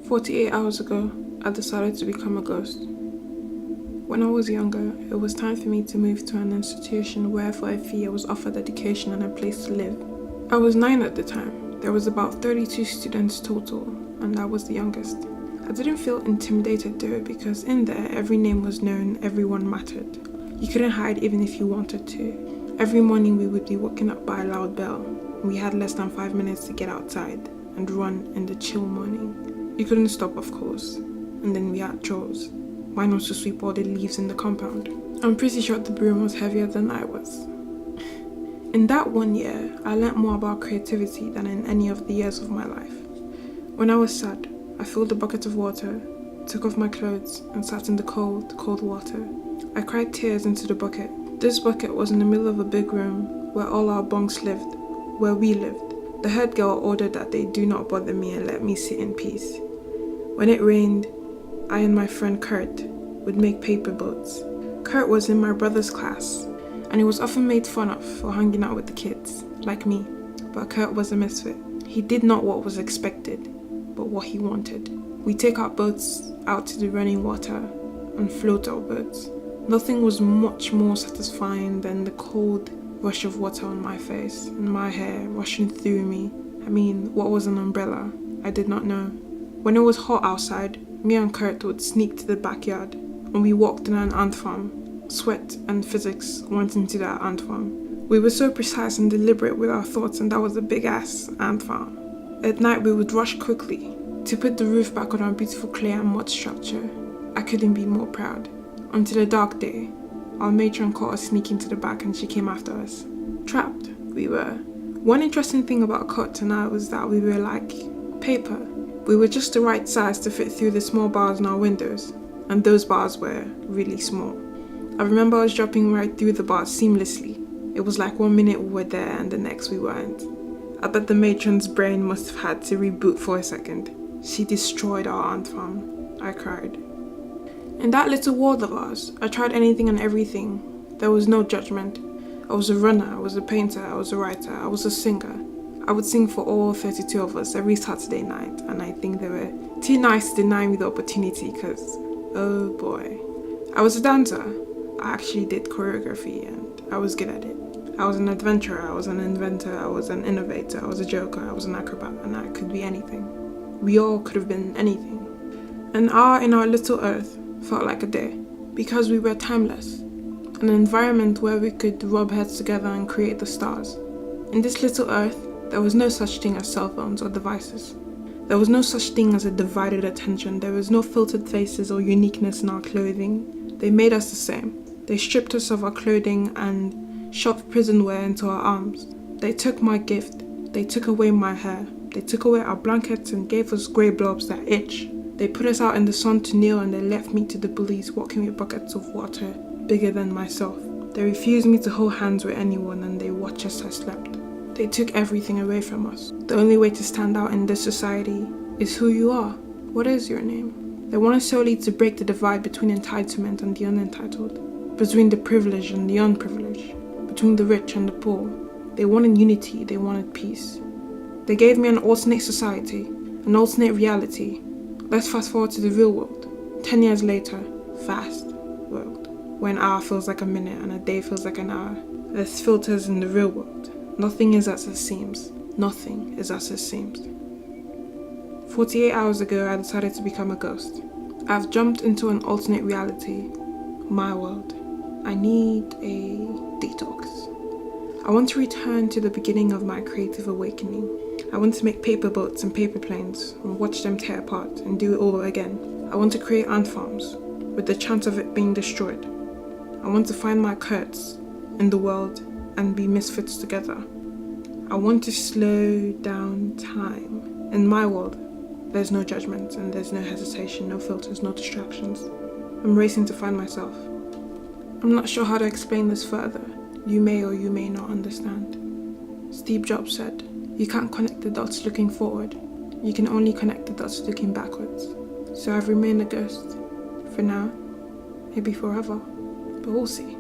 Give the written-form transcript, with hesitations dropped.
48 hours ago, I decided to become a ghost. When I was younger, it was time for me to move to an institution where for a fee I was offered education and a place to live. I was 9 at the time. There was about 32 students total, and I was the youngest. I didn't feel intimidated though, because in there every name was known, everyone mattered. You couldn't hide even if you wanted to. Every morning we would be woken up by a loud bell. We had less than 5 minutes to get outside and run in the chill morning. You couldn't stop, of course. And then we had chores. Mine was to sweep all the leaves in the compound. I'm pretty sure the broom was heavier than I was. In that 1 year, I learnt more about creativity than in any of the years of my life. When I was sad, I filled a bucket of water, took off my clothes, and sat in the cold, cold water. I cried tears into the bucket. This bucket was in the middle of a big room where all our bunks lived, where we lived. The head girl ordered that they do not bother me and let me sit in peace. When it rained, I and my friend Kurt would make paper boats. Kurt was in my brother's class, and he was often made fun of for hanging out with the kids, like me. But Kurt was a misfit. He did not what was expected, but what he wanted. We take our boats out to the running water and float our boats. Nothing was much more satisfying than the cold rush of water on my face and my hair rushing through me. I mean, what was an umbrella? I did not know. When it was hot outside, me and Kurt would sneak to the backyard, and we walked in an ant farm. Sweat and physics went into that ant farm. We were so precise and deliberate with our thoughts, and that was a big-ass ant farm. At night, we would rush quickly to put the roof back on our beautiful clay and mud structure. I couldn't be more proud. Until a dark day, our matron caught us sneaking to the back and she came after us. Trapped, we were. One interesting thing about Kurt and I was that we were like paper. We were just the right size to fit through the small bars in our windows, and those bars were really small. I remember us dropping right through the bars seamlessly. It was like 1 minute we were there and the next we weren't. I bet the matron's brain must have had to reboot for a second. She destroyed our ant farm. I cried. In that little world of ours, I tried anything and everything. There was no judgment. I was a runner, I was a painter, I was a writer, I was a singer. I would sing for all 32 of us every Saturday night, and I think they were too nice to deny me the opportunity because, oh boy. I was a dancer. I actually did choreography and I was good at it. I was an adventurer, I was an inventor, I was an innovator, I was a joker, I was an acrobat, and I could be anything. We all could have been anything. An hour in our little earth felt like a day, because we were timeless. An environment where we could rub heads together and create the stars. In this little earth, there was no such thing as cell phones or devices. There was no such thing as a divided attention. There was no filtered faces or uniqueness in our clothing. They made us the same. They stripped us of our clothing and shoved prison wear into our arms. They took my gift. They took away my hair. They took away our blankets and gave us grey blobs that itch. They put us out in the sun to kneel, and they left me to the bullies walking with buckets of water bigger than myself. They refused me to hold hands with anyone, and they watched as I slept. They took everything away from us. The only way to stand out in this society is who you are. What is your name? They wanted solely to break the divide between entitlement and the unentitled, between the privileged and the unprivileged, between the rich and the poor. They wanted unity, they wanted peace. They gave me an alternate society, an alternate reality. Let's fast forward to the real world. 10 years later, fast world, where an hour feels like a minute and a day feels like an hour. There's filters in the real world. Nothing is as it seems. Nothing is as it seems. 48 hours ago, I decided to become a ghost. I've jumped into an alternate reality, my world. I need a detox. I want to return to the beginning of my creative awakening. I want to make paper boats and paper planes and watch them tear apart and do it all again. I want to create ant farms with the chance of it being destroyed. I want to find my Kurts in the world and be misfits together. I want to slow down time. In my world, there's no judgment and there's no hesitation, no filters, no distractions. I'm racing to find myself. I'm not sure how to explain this further. You may or you may not understand. Steve Jobs said, you can't connect the dots looking forward. You can only connect the dots looking backwards. So I've remained a ghost. For now, maybe forever. But we'll see.